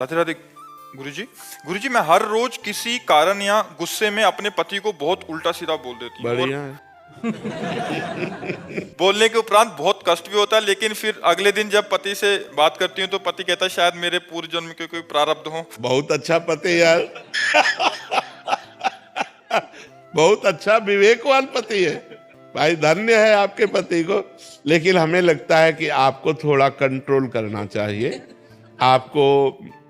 राधे राधे। गुरुजी मैं हर रोज किसी कारण या गुस्से में अपने पति को बहुत उल्टा सीधा बोल देती हूँ। बढ़िया है। बोलने के उपरांत बहुत कष्ट भी होता है, लेकिन फिर अगले दिन जब पति से बात करती हूँ तो पति कहता है शायद मेरे पूर्व जन्म के कोई प्रारब्ध हो। बहुत अच्छा पति यार। बहुत अच्छा विवेकवान पति है भाई, धन्य है आपके पति को। लेकिन हमें लगता है कि आपको थोड़ा कंट्रोल करना चाहिए। आपको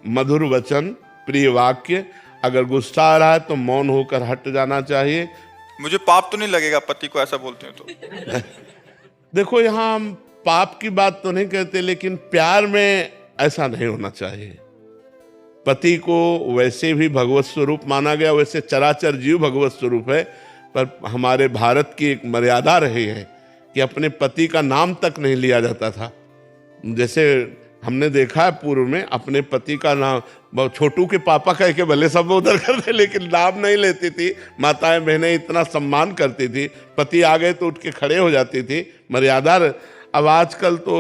मधुर वचन, प्रिय वाक्य, अगर गुस्सा आ रहा है तो मौन होकर हट जाना चाहिए। मुझे पाप तो नहीं लगेगा पति को ऐसा बोलते हैं तो? देखो, यहाँ हम पाप की बात तो नहीं कहते, लेकिन प्यार में ऐसा नहीं होना चाहिए। पति को वैसे भी भगवत स्वरूप माना गया, वैसे चराचर जीव भगवत स्वरूप है, पर हमारे भारत की एक मर्यादा रही है कि अपने पति का नाम तक नहीं लिया जाता था। जैसे हमने देखा है पूर्व में, अपने पति का नाम छोटू के पापा कह के भले सब उधर करते, लेकिन नाम नहीं लेती थी। माताएं बहनें इतना सम्मान करती थी, पति आ गए तो उठ के खड़े हो जाती थी, मर्यादा। अब आजकल तो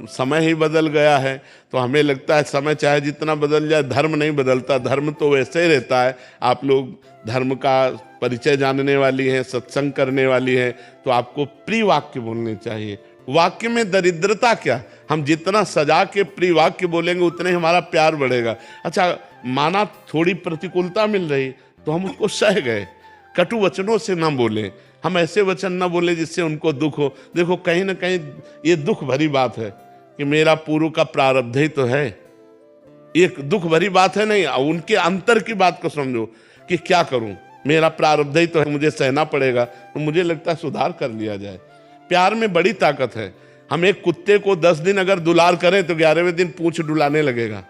समय ही बदल गया है, तो हमें लगता है समय चाहे जितना बदल जाए, धर्म नहीं बदलता, धर्म तो वैसे ही रहता है। आप लोग धर्म का परिचय जानने वाली हैं, सत्संग करने वाली हैं, तो आपको प्रिय वाक्य बोलने चाहिए। वाक्य में दरिद्रता क्या, हम जितना सजा के प्रिय वाक्य बोलेंगे उतने हमारा प्यार बढ़ेगा। अच्छा, माना थोड़ी प्रतिकूलता मिल रही तो हम उसको सह गए, कटु वचनों से ना बोलें, हम ऐसे वचन ना बोले जिससे उनको दुख हो। देखो, कहीं ना कहीं ये दुख भरी बात है कि मेरा पूर्व का प्रारब्ध ही तो है। एक दुख भरी बात है नहीं, उनके अंतर की बात को समझो कि क्या करूं, मेरा प्रारब्ध ही तो है, मुझे सहना पड़ेगा। तो मुझे लगता है सुधार कर लिया जाए। प्यार में बड़ी ताकत है। हम एक कुत्ते को 10 दिन अगर दुलार करें तो 11वें दिन पूंछ डुलाने लगेगा।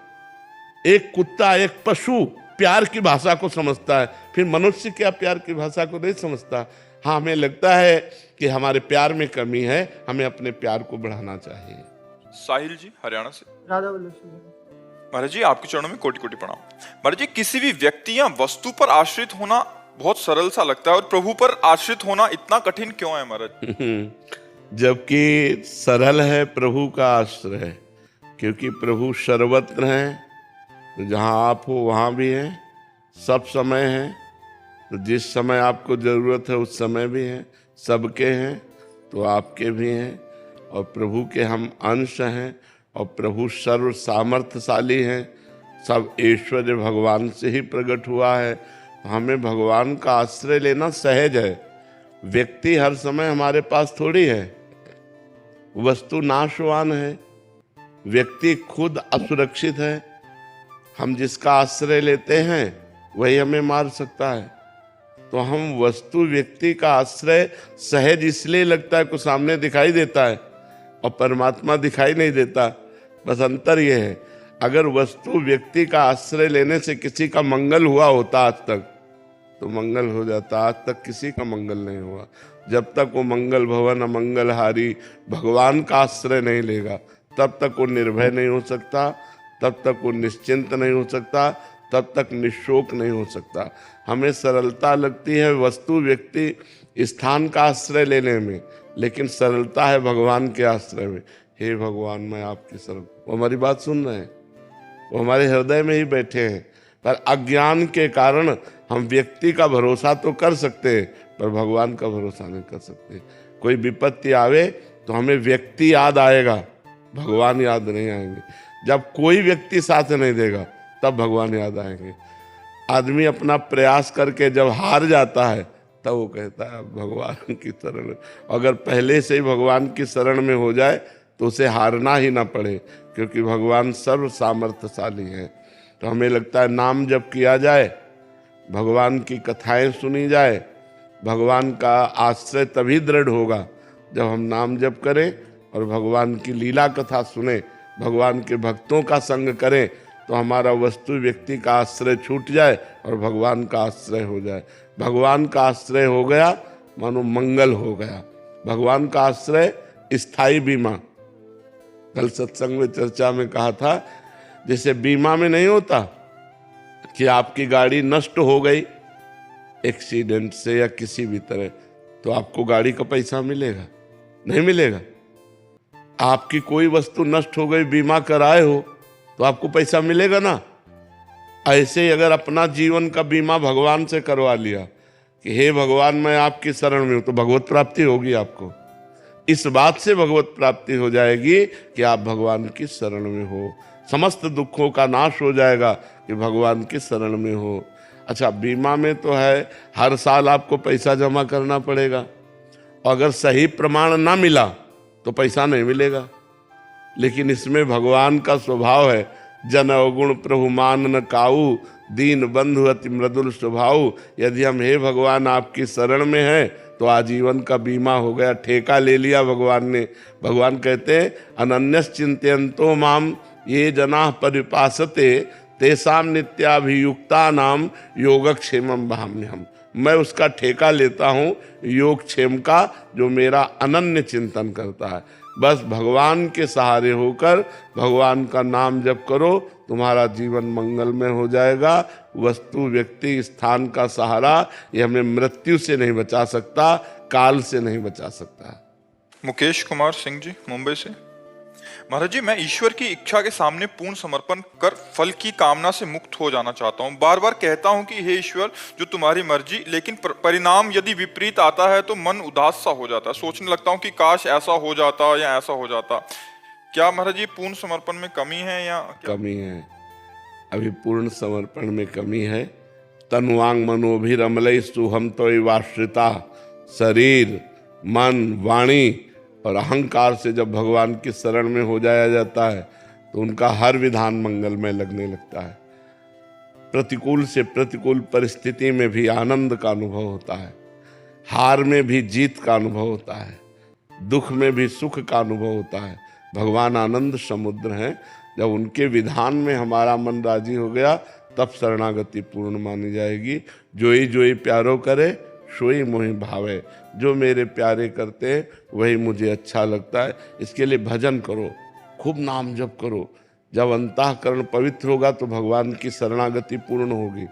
एक कुत्ता, एक पशु प्यार की भाषा को समझता है, फिर मनुष्य क्या प्यार की भाषा को नहीं समझता। हाँ, हमें लगता है कि हमारे प्यार में कमी है, हमें अपने प्यार को बढ़ाना चाहिए। साहिल जी हरियाणा से। राधा वल्लभ महाराज जी, आपके चरणों में कोटि कोटि प्रणाम। महाराज जी, किसी भी व्यक्ति या वस्तु पर आश्रित होना बहुत सरल सा लगता है और प्रभु पर आश्रित होना इतना कठिन क्यों है महाराज? जबकि सरल है प्रभु का आश्रय, क्योंकि प्रभु सर्वत्र हैं। जहां आप हो वहां भी हैं, सब समय हैं। तो जिस समय आपको जरूरत है उस समय भी हैं, सबके हैं तो आपके भी हैं। और प्रभु के हम अंश हैं, और प्रभु सर्व सामर्थ्यशाली हैं। सब ऐश्वर्य भगवान से ही प्रकट हुआ है। तो हमें भगवान का आश्रय लेना सहज है। व्यक्ति हर समय हमारे पास थोड़ी है, वस्तु नाशवान है, व्यक्ति खुद असुरक्षित है। हम जिसका आश्रय लेते हैं वही हमें मार सकता है। तो हम वस्तु व्यक्ति का आश्रय सहज इसलिए लगता है कि सामने दिखाई देता है और परमात्मा दिखाई नहीं देता। बस अंतर यह है, अगर वस्तु व्यक्ति का आश्रय लेने से किसी का मंगल हुआ होता आज तक तो मंगल हो जाता। आज तक किसी का मंगल नहीं हुआ। जब तक वो मंगल भवन अमंगलहारी भगवान का आश्रय नहीं लेगा, तब तक वो निर्भय नहीं हो सकता, तब तक वो निश्चिंत नहीं हो सकता, तब तक निशोक नहीं हो सकता। हमें सरलता लगती है वस्तु व्यक्ति स्थान का आश्रय लेने में, लेकिन सरलता है भगवान के आश्रय में। हे भगवान, मैं आपकी शरण। वो हमारी बात सुन रहे हैं, वो हमारे हृदय में ही बैठे हैं। पर अज्ञान के कारण हम व्यक्ति का भरोसा तो कर सकते हैं, पर भगवान का भरोसा नहीं कर सकते। कोई विपत्ति आवे तो हमें व्यक्ति याद आएगा, भगवान याद नहीं आएंगे। जब कोई व्यक्ति साथ नहीं देगा तब भगवान याद आएंगे। आदमी अपना प्रयास करके जब हार जाता है तब वो कहता है भगवान की शरण। अगर पहले से ही भगवान की शरण में हो जाए तो उसे हारना ही ना पड़े, क्योंकि भगवान सर्व सामर्थ्यशाली है। तो हमें लगता है नाम जप किया जाए, भगवान की कथाएं सुनी जाए, भगवान का आश्रय तभी दृढ़ होगा जब हम नाम जप करें और भगवान की लीला कथा सुने, भगवान के भक्तों का संग करें, तो हमारा वस्तु व्यक्ति का आश्रय छूट जाए और भगवान का आश्रय हो जाए। भगवान का आश्रय हो गया मानो मंगल हो गया। भगवान का आश्रय स्थायी बीमा। कल सत्संग में चर्चा में कहा था, जैसे बीमा में नहीं होता कि आपकी गाड़ी नष्ट हो गई एक्सीडेंट से या किसी भी तरह, तो आपको गाड़ी का पैसा मिलेगा? नहीं मिलेगा। आपकी कोई वस्तु नष्ट हो गई, बीमा कराए हो, तो आपको पैसा मिलेगा ना। ऐसे ही अगर अपना जीवन का बीमा भगवान से करवा लिया कि हे भगवान मैं आपकी शरण में हूं, तो भगवत प्राप्ति होगी आपको। इस बात से भगवत प्राप्ति हो जाएगी कि आप भगवान की शरण में हो। समस्त दुखों का नाश हो जाएगा कि भगवान की शरण में हो। अच्छा, बीमा में तो है हर साल आपको पैसा जमा करना पड़ेगा, और अगर सही प्रमाण ना मिला तो पैसा नहीं मिलेगा। लेकिन इसमें भगवान का स्वभाव है, जन अवगुण प्रभु मान न काऊ, दीन बंधु अति मृदुल स्वभाव। यदि हम हे भगवान आपकी शरण में हैं तो आजीवन का बीमा हो गया, ठेका ले लिया भगवान ने। भगवान कहते हैं अनन्यस चिंतयन्तो माम ये जना परिपासते तेसाम नित्याभियुक्ता नाम योगक्षेमम भाम्यहम्। मैं उसका ठेका लेता हूँ योगक्षेम का, जो मेरा अनन्य चिंतन करता है। बस भगवान के सहारे होकर भगवान का नाम जप करो, तुम्हारा जीवन मंगलमय हो जाएगा। वस्तु व्यक्ति स्थान का सहारा ये हमें मृत्यु से नहीं बचा सकता, काल से नहीं बचा सकता। मुकेश कुमार सिंह जी, मुंबई से। महाराज जी, मैं ईश्वर की इच्छा के सामने पूर्ण समर्पण कर फल की कामना से मुक्त हो जाना चाहता हूँ। बार बार कहता हूँ कि हे ईश्वर, जो तुम्हारी मर्जी, लेकिन परिणाम यदि विपरीत आता है तो मन उदास सा हो जाता है। सोचने लगता हूँ कि काश ऐसा हो जाता या ऐसा हो जाता। क्या महाराज जी पूर्ण समर्पण में कमी है या क्या? कमी है, अभी पूर्ण समर्पण में कमी है। तनुवांग मनोभिरमलय सुहम त्वयिवाश्रिता। शरीर, मन, वाणी और अहंकार से जब भगवान की शरण में हो जाया जाता है तो उनका हर विधान मंगलमय लगने लगता है। प्रतिकूल से प्रतिकूल परिस्थिति में भी आनंद का अनुभव होता है, हार में भी जीत का अनुभव होता है, दुख में भी सुख का अनुभव होता है। भगवान आनंद समुद्र हैं। जब उनके विधान में हमारा मन राजी हो गया तब शरणागति पूर्ण मानी जाएगी। जोई प्यारो करे सोई मोहि भावे। जो मेरे प्यारे करते हैं वही मुझे अच्छा लगता है। इसके लिए भजन करो, खूब नाम जप करो। जब अंतःकरण पवित्र होगा तो भगवान की शरणागति पूर्ण होगी।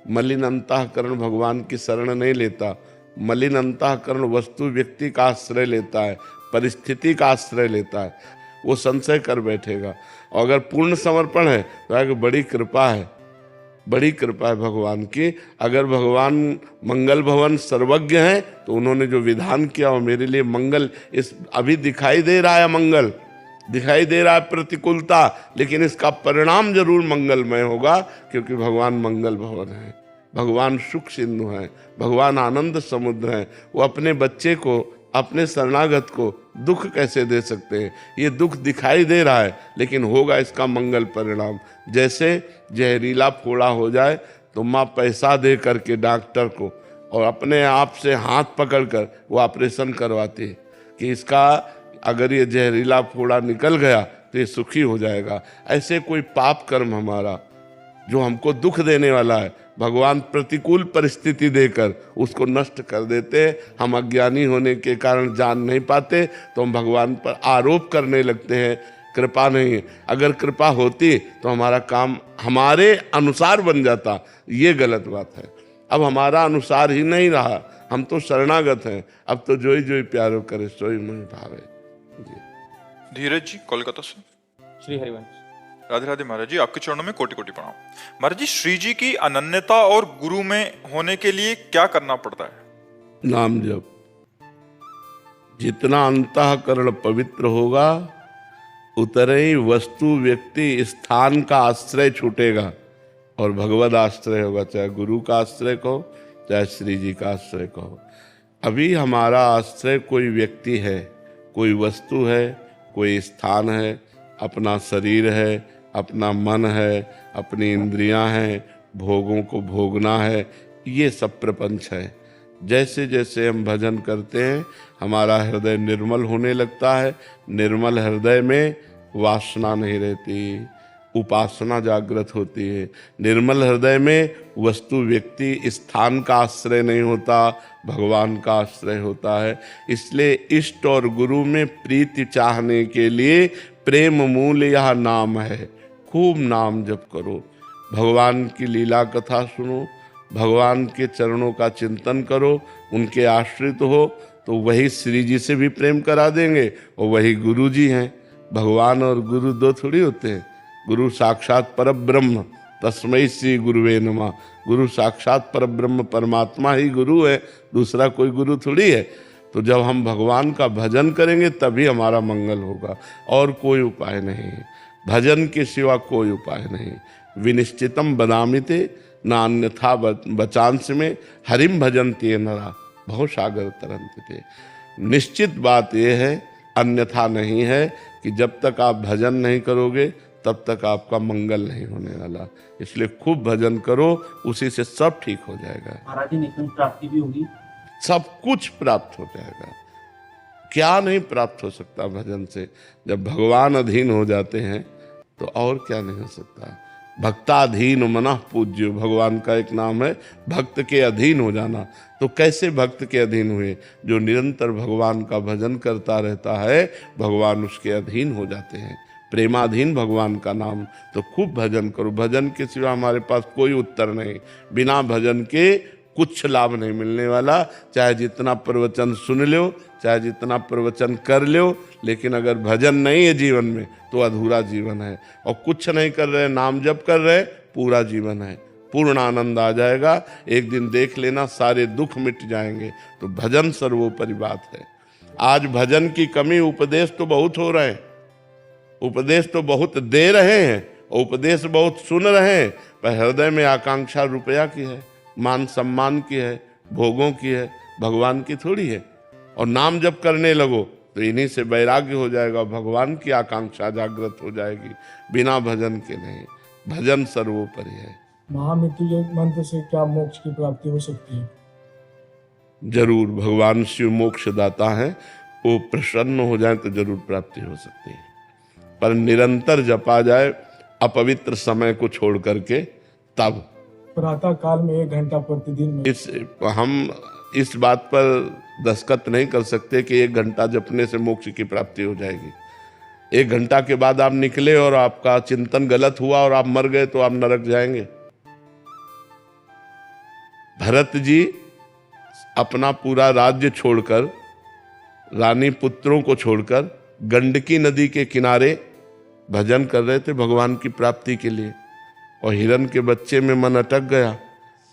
मलिन अंतःकरण भगवान की शरण नहीं लेता। मलिन अंतःकरण वस्तु व्यक्ति का आश्रय लेता है, परिस्थिति का आश्रय लेता है, वो संशय कर बैठेगा। और अगर पूर्ण समर्पण है तो आगे बड़ी कृपा है, बड़ी कृपा है भगवान की। अगर भगवान मंगल भवन सर्वज्ञ हैं तो उन्होंने जो विधान किया वो मेरे लिए मंगल। इस अभी दिखाई दे रहा है मंगल, दिखाई दे रहा है प्रतिकूलता, लेकिन इसका परिणाम जरूर मंगलमय होगा, क्योंकि भगवान मंगल भवन है, भगवान सुख सिंधु हैं, भगवान आनंद समुद्र हैं। वो अपने बच्चे को, अपने शरणागत को दुख कैसे दे सकते हैं? ये दुख दिखाई दे रहा है लेकिन होगा इसका मंगल परिणाम। जैसे जहरीला फोड़ा हो जाए तो माँ पैसा दे करके डॉक्टर को और अपने आप से हाथ पकड़कर वो ऑपरेशन करवाती है कि इसका अगर ये जहरीला फोड़ा निकल गया तो ये सुखी हो जाएगा। ऐसे कोई पाप कर्म हमारा जो हमको दुख देने वाला है, भगवान प्रतिकूल परिस्थिति देकर उसको नष्ट कर देते। हम अज्ञानी होने के कारण जान नहीं पाते तो हम भगवान पर आरोप करने लगते हैं कृपा नहीं है। अगर कृपा होती तो हमारा काम हमारे अनुसार बन जाता, ये गलत बात है। अब हमारा अनुसार ही नहीं रहा, हम तो शरणागत हैं। अब तो जोई प्यारो करे सोई मोहि भावे। धीरज जी, कोलकाता से। श्री हरिवंश। राधे राधे महाराज जी, आपके चरणों में कोटि कोटि प्रणाम। महाराज जी, श्री जी की अनन्यता और गुरु में होने के लिए क्या करना पड़ता है? नाम जप। जितना अंतःकरण पवित्र होगा उतने ही वस्तु व्यक्ति स्थान का आश्रय छूटेगा और भगवद आश्रय होगा। चाहे गुरु का आश्रय कहो, चाहे श्री जी का आश्रय कहो। अभी हमारा आश्रय कोई व्यक्ति है, कोई वस्तु है, कोई स्थान है, अपना शरीर है, अपना मन है, अपनी इंद्रियां हैं, भोगों को भोगना है, ये सब प्रपंच है। जैसे जैसे हम भजन करते हैं हमारा हृदय निर्मल होने लगता है। निर्मल हृदय में वासना नहीं रहती, उपासना जागृत होती है। निर्मल हृदय में वस्तु व्यक्ति स्थान का आश्रय नहीं होता, भगवान का आश्रय होता है। इसलिए इष्ट और गुरु में प्रीति चाहने के लिए प्रेम मूल यह नाम है। खूब नाम जप करो, भगवान की लीला कथा सुनो, भगवान के चरणों का चिंतन करो, उनके आश्रित हो तो वही श्री जी से भी प्रेम करा देंगे और वही गुरु जी हैं। भगवान और गुरु दो थोड़ी होते हैं, गुरु साक्षात परब्रह्म तस्मै श्री गुरुवे नमः। गुरु साक्षात परब्रह्म परमात्मा ही गुरु है, दूसरा कोई गुरु थोड़ी है। तो जब हम भगवान का भजन करेंगे तभी हमारा मंगल होगा, और कोई उपाय नहीं, भजन के सिवा कोई उपाय नहीं। विनिश्चितम बदामिते नान्यथा बचांस में हरिम भजन्ति नरा बहु सागर तरंते। निश्चित बात यह है, अन्यथा नहीं है, कि जब तक आप भजन नहीं करोगे तब तक आपका मंगल नहीं होने वाला। इसलिए खूब भजन करो, उसी से सब ठीक हो जाएगा। महाराज जी नित्य प्राप्ति भी होगी, सब कुछ प्राप्त हो जाएगा। क्या नहीं प्राप्त हो सकता भजन से? जब भगवान अधीन हो जाते हैं तो और क्या नहीं हो सकता। भक्ताधीन मनः पूज्यो, भगवान का एक नाम है, भक्त के अधीन हो जाना। तो कैसे भक्त के अधीन हुए? जो निरंतर भगवान का भजन करता रहता है, भगवान उसके अधीन हो जाते हैं। प्रेमाधीन भगवान का नाम। तो खूब भजन करो, भजन के सिवा हमारे पास कोई उत्तर नहीं। बिना भजन के कुछ लाभ नहीं मिलने वाला। चाहे जितना प्रवचन सुन लो, चाहे जितना प्रवचन कर लो, लेकिन अगर भजन नहीं है जीवन में तो अधूरा जीवन है। और कुछ नहीं कर रहे, नाम जप कर रहे, पूरा जीवन है, पूर्ण आनंद आ जाएगा। एक दिन देख लेना, सारे दुख मिट जाएंगे। तो भजन सर्वोपरि बात है। आज भजन की कमी, उपदेश तो बहुत हो रहे हैं, उपदेश तो बहुत दे रहे हैं, उपदेश बहुत सुन रहे हैं, पर हृदय में आकांक्षा रुपया की है, मान सम्मान की है, भोगों की है, भगवान की थोड़ी है। और नाम जप करने लगो तो इन्हीं से वैराग्य हो जाएगा, भगवान की आकांक्षा जागृत हो जाएगी, बिना भजन के नहीं। भजन सर्वोपरि है। महामृत्युंजय मंत्र से क्या मोक्ष की प्राप्ति हो सकती है? जरूर, भगवान शिव मोक्ष दाता है, वो प्रसन्न हो जाए तो जरूर प्राप्ति हो सकती है। पर निरंतर जपा जाए, अपवित्र समय को छोड़ करके, तब। प्रातः काल में 1 घंटा प्रतिदिन में। हम इस बात पर दस्तखत नहीं कर सकते कि 1 घंटा जपने से मोक्ष की प्राप्ति हो जाएगी। 1 घंटा के बाद आप निकले और आपका चिंतन गलत हुआ और आप मर गए तो आप नरक जाएंगे। भरत जी अपना पूरा राज्य छोड़कर, रानी पुत्रों को छोड़कर गंडकी नदी के किनारे भजन कर रहे थे भगवान की प्राप्ति के लिए, और हिरण के बच्चे में मन अटक गया।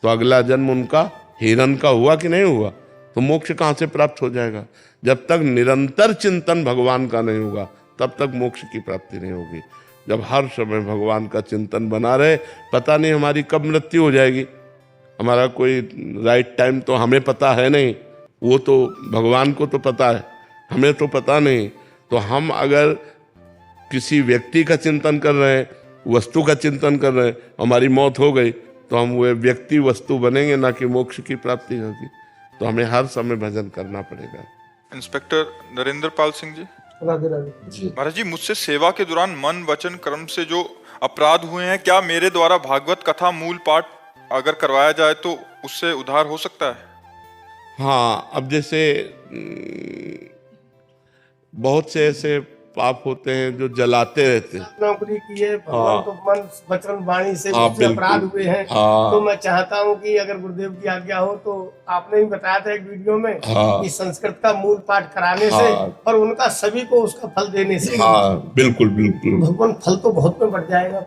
तो अगला जन्म उनका हिरण का हुआ कि नहीं हुआ? तो मोक्ष कहाँ से प्राप्त हो जाएगा? जब तक निरंतर चिंतन भगवान का नहीं होगा तब तक मोक्ष की प्राप्ति नहीं होगी। जब हर समय भगवान का चिंतन बना रहे, पता नहीं हमारी कब मृत्यु हो जाएगी, हमारा कोई राइट टाइम तो हमें पता है नहीं, वो तो भगवान को तो पता है, हमें तो पता नहीं। तो हम अगर किसी व्यक्ति का चिंतन कर रहे हैं, वस्तु का चिंतन कर रहे हैं, हमारी मौत हो गई तो हम वो व्यक्ति वस्तु बनेंगे, ना कि मोक्ष की प्राप्ति होगी। तो हमें हर समय भजन करना पड़ेगा। इंस्पेक्टर नरेंद्र पाल सिंह जी, राधे राधे। महाराज जी, मुझसे सेवा के दौरान मन वचन कर्म से जो अपराध हुए हैं, क्या मेरे द्वारा भागवत कथा मूल पाठ अगर करवाया जाए तो उससे उद्धार हो सकता है? हाँ, अब जैसे बहुत से ऐसे पाप होते हैं जो जलाते रहते हैं। नौकरी की है, भगवान तो मन वचन वाणी से हाँ, मुझसे अपराध हुए हैं। हाँ। तो मैं चाहता हूँ कि अगर गुरुदेव की आज्ञा हो तो आपने भी बताया था एक वीडियो में हाँ। कि संस्कृत का मूल पाठ कराने से हाँ। और उनका सभी को उसका फल देने से, हाँ, बिल्कुल बिल्कुल। भगवान फल तो बहुत में बढ़ जाएगा।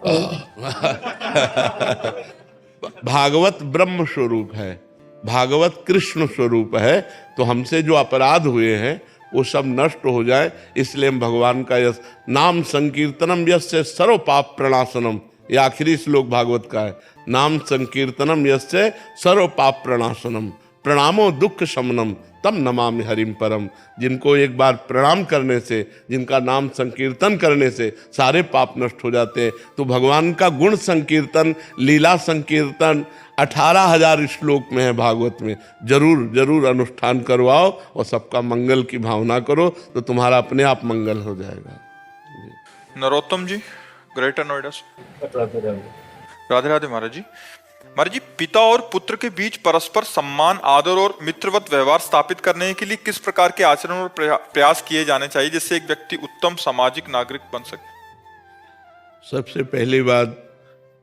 भागवत ब्रह्म स्वरूप है, भागवत कृष्ण स्वरूप है। तो हमसे जो अपराध हुए हैं वो सब नष्ट हो जाए, इसलिए हम भगवान का यश नाम संकीर्तनम यस्य सर्व पाप प्रणाशनम, ये आखिरी श्लोक भागवत का है। नाम संकीर्तनम यस्य सर्व पाप प्रणाशनम, प्रणामो दुख शमनम तम नमामि हरिम परम। जिनको एक बार प्रणाम करने से, जिनका नाम संकीर्तन करने से सारे पाप नष्ट हो जाते हैं। तो भगवान का गुण संकीर्तन, लीला संकीर्तन 18,000 श्लोक में है भागवत में। जरूर जरूर अनुष्ठान करवाओ और सबका मंगल की भावना करो, तो तुम्हारा अपने आप मंगल हो जाएगा। नरोत्तम जी, ग्रेटर नोएडा से। राधे राधे महाराज जी। महाराज जी, पिता और पुत्र के बीच परस्पर सम्मान, आदर और मित्रवत व्यवहार स्थापित करने के लिए किस प्रकार के आचरण और प्रयास किए जाने चाहिए जिससे एक व्यक्ति उत्तम सामाजिक नागरिक बन सके? सबसे पहली बात,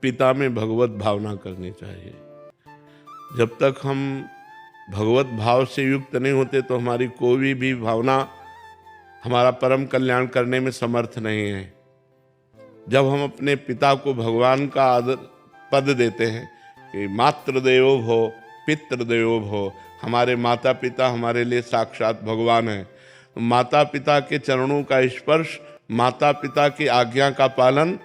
पिता में भगवत भावना करनी चाहिए। जब तक हम भगवत भाव से युक्त नहीं होते तो हमारी कोई भी भावना हमारा परम कल्याण करने में समर्थ नहीं है। जब हम अपने पिता को भगवान का आदर पद देते हैं कि मातृदेवो भव पितृदेवो भव, हमारे माता पिता हमारे लिए साक्षात भगवान हैं। माता पिता के चरणों का स्पर्श, माता पिता की आज्ञा का पालन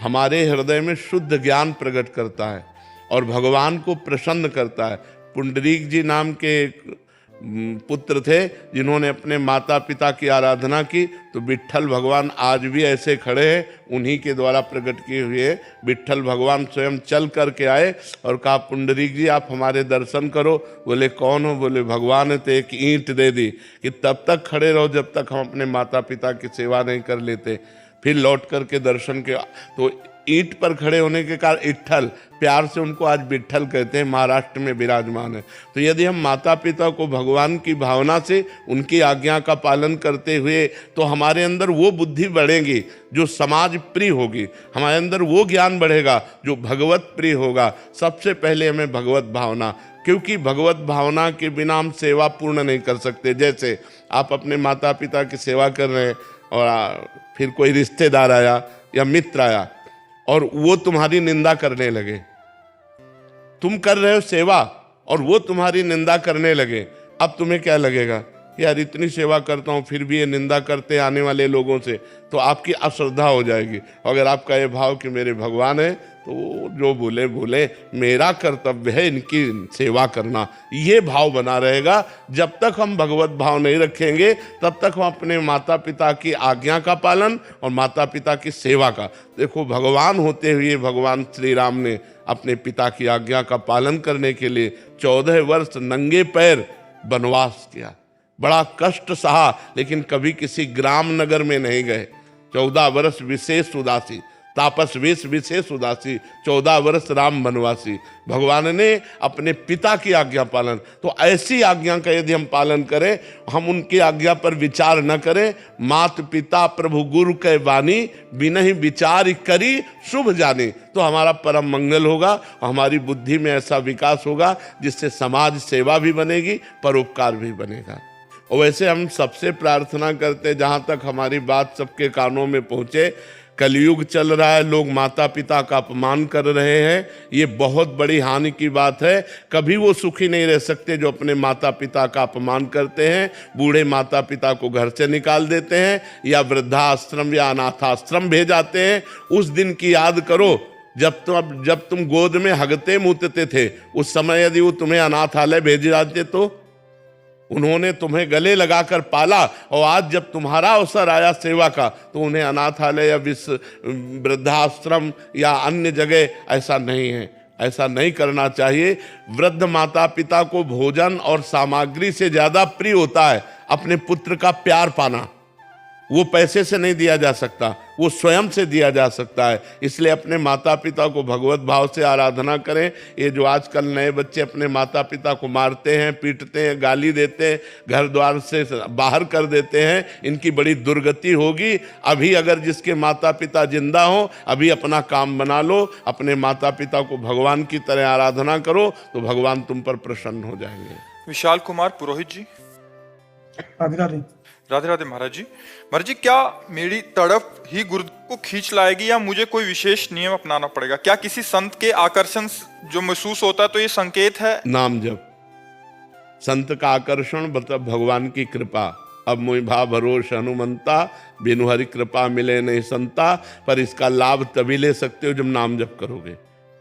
हमारे हृदय में शुद्ध ज्ञान प्रकट करता है और भगवान को प्रसन्न करता है। पुंडरीक जी नाम के एक पुत्र थे जिन्होंने अपने माता पिता की आराधना की, तो विट्ठल भगवान आज भी ऐसे खड़े हैं, उन्हीं के द्वारा प्रकट किए हुए। विट्ठल भगवान स्वयं चल करके आए और कहा, पुंडरीक जी आप हमारे दर्शन करो। बोले कौन हो? बोले भगवान है। तो एक ईंट दे दी कि तब तक खड़े रहो जब तक हम अपने माता पिता की सेवा नहीं कर लेते। फिर लौट करके दर्शन के, तो ईंट पर खड़े होने के कारण इट्ठल, प्यार से उनको आज विट्ठल कहते हैं, महाराष्ट्र में विराजमान है। तो यदि हम माता पिता को भगवान की भावना से उनकी आज्ञा का पालन करते हुए, तो हमारे अंदर वो बुद्धि बढ़ेगी जो समाज प्रिय होगी, हमारे अंदर वो ज्ञान बढ़ेगा जो भगवत प्रिय होगा। सबसे पहले हमें भगवत भावना, क्योंकि भगवत भावना के बिना हम सेवा पूर्ण नहीं कर सकते। जैसे आप अपने माता पिता की सेवा कर रहे हैं और फिर कोई रिश्तेदार आया या मित्र आया और वो तुम्हारी निंदा करने लगे, तुम कर रहे हो सेवा और वो तुम्हारी निंदा करने लगे, अब तुम्हें क्या लगेगा? यार इतनी सेवा करता हूँ फिर भी ये निंदा करते आने वाले लोगों से, तो आपकी अश्रद्धा हो जाएगी। अगर आपका ये भाव कि मेरे भगवान है तो जो बोले बोले, मेरा कर्तव्य है इनकी सेवा करना, ये भाव बना रहेगा। जब तक हम भगवत भाव नहीं रखेंगे तब तक हम अपने माता पिता की आज्ञा का पालन और माता पिता की सेवा का, देखो भगवान होते हुए भगवान श्री राम ने अपने पिता की आज्ञा का पालन करने के लिए 14 वर्ष नंगे पैर वनवास किया, बड़ा कष्ट सहा, लेकिन कभी किसी ग्राम नगर में नहीं गए। 14 वर्ष विशेष उदासी, तापस वेश विशेष उदासी, 14 वर्ष राम वनवासी। भगवान ने अपने पिता की आज्ञा पालन, तो ऐसी आज्ञा का यदि हम पालन करें, हम उनकी आज्ञा पर विचार न करें, मात पिता प्रभु गुरु के वाणी बिनहि विचार करी शुभ जानी, तो हमारा परम मंगल होगा और हमारी बुद्धि में ऐसा विकास होगा जिससे समाज सेवा भी बनेगी, परोपकार भी बनेगा। और वैसे हम सबसे प्रार्थना करते, जहाँ तक हमारी बात सबके कानों में पहुँचे, कलयुग चल रहा है, लोग माता पिता का अपमान कर रहे हैं, ये बहुत बड़ी हानि की बात है। कभी वो सुखी नहीं रह सकते जो अपने माता पिता का अपमान करते हैं, बूढ़े माता पिता को घर से निकाल देते हैं या वृद्धाश्रम या अनाथाश्रम भेजाते हैं। उस दिन की याद करो जब तुम गोद में हगते मूतते थे, उस समय यदि वो तुम्हें अनाथालय भेज जाते तो उन्होंने तुम्हें गले लगाकर पाला, और आज जब तुम्हारा अवसर आया सेवा का तो उन्हें अनाथालय या वृद्धाश्रम या अन्य जगह, ऐसा नहीं है, ऐसा नहीं करना चाहिए। वृद्ध माता पिता को भोजन और सामग्री से ज्यादा प्रिय होता है अपने पुत्र का प्यार पाना। वो पैसे से नहीं दिया जा सकता, वो स्वयं से दिया जा सकता है। इसलिए अपने माता पिता को भगवत भाव से आराधना करें। ये जो आजकल नए बच्चे अपने माता पिता को मारते हैं, पीटते हैं, गाली देते हैं, घर द्वार से बाहर कर देते हैं, इनकी बड़ी दुर्गति होगी। अभी अगर जिसके माता पिता जिंदा हो, अभी अपना काम बना लो, अपने माता पिता को भगवान की तरह आराधना करो, तो भगवान तुम पर प्रसन्न हो जाएंगे। विशाल कुमार पुरोहित जी। राधे राधे। राधे राधे महाराज जी। महाराज जी, क्या मेरी तड़प ही गुरुदेव को खींच लाएगी या मुझे कोई विशेष नियम अपनाना पड़ेगा? क्या किसी संत के आकर्षण जो महसूस होता है तो ये संकेत है? नाम जप, संत का आकर्षण मतलब भगवान की कृपा। अब मोहि भाव भरोस हनुमंता, बिनु हरि कृपा मिले नहीं संता। पर इसका लाभ तभी ले सकते हो जब नाम जप करोगे,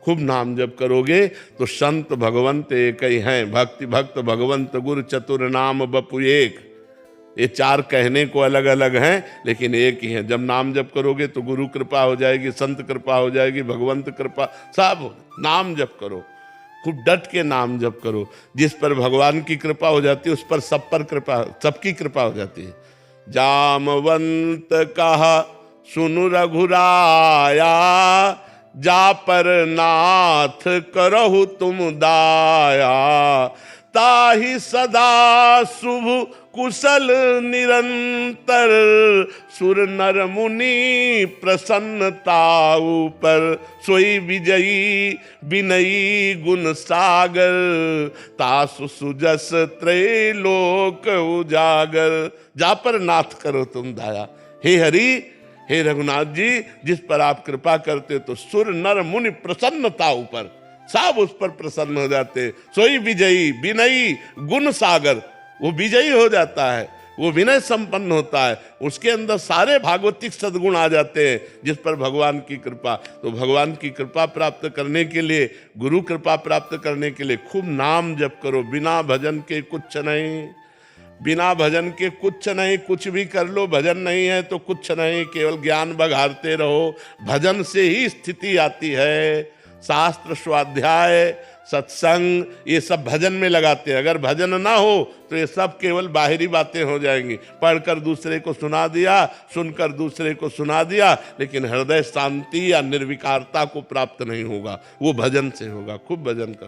खूब नाम जप करोगे तो संत भगवंत एक ही हैं। भक्ति भक्त भगवंत गुरु चतुर नाम बपु एक। ये चार कहने को अलग अलग हैं लेकिन एक ही है। जब नाम जप करोगे तो गुरु कृपा हो जाएगी, संत कृपा हो जाएगी, भगवंत कृपा, सब नाम जप करो, खूब डट के नाम जप करो। जिस पर भगवान की कृपा हो जाती है उस पर सब पर कृपा, सबकी कृपा हो जाती है। जामवंत कहा सुनु रघुराया, जा पर नाथ करहु तुम दाया। ताहि सदा शुभ कुशल निरंतर, सुर नर मुनि प्रसन्नता ऊपर। सोई विजयी विनयी गुण सागर, तासु सुजस त्रैलोक उजागर। जा पर नाथ करो तुम दाया। हे हरि, हे रघुनाथ जी, जिस पर आप कृपा करते हो तो सुर नर मुनि प्रसन्नता ऊपर सब उस पर प्रसन्न हो जाते। सोई विजयी विनयी गुण सागर, वो विजयी हो जाता है, वो विनय संपन्न होता है, उसके अंदर सारे भागवतिक सद्गुण आ जाते हैं जिस पर भगवान की कृपा। तो भगवान की कृपा प्राप्त करने के लिए, गुरु कृपा प्राप्त करने के लिए खूब नाम जप करो। बिना भजन के कुछ नहीं, बिना भजन के कुछ नहीं। कुछ भी कर लो, भजन नहीं है तो कुछ नहीं, केवल ज्ञान बघारते रहो। भजन से ही स्थिति आती है। शास्त्र स्वाध्याय सत्संग ये सब भजन में लगाते हैं। अगर भजन ना हो तो ये सब केवल बाहरी बातें हो जाएंगी। पढ़कर दूसरे को सुना दिया, सुनकर दूसरे को सुना दिया, लेकिन हृदय शांति या निर्विकारता को प्राप्त नहीं होगा। वो भजन से होगा। खूब भजन करो।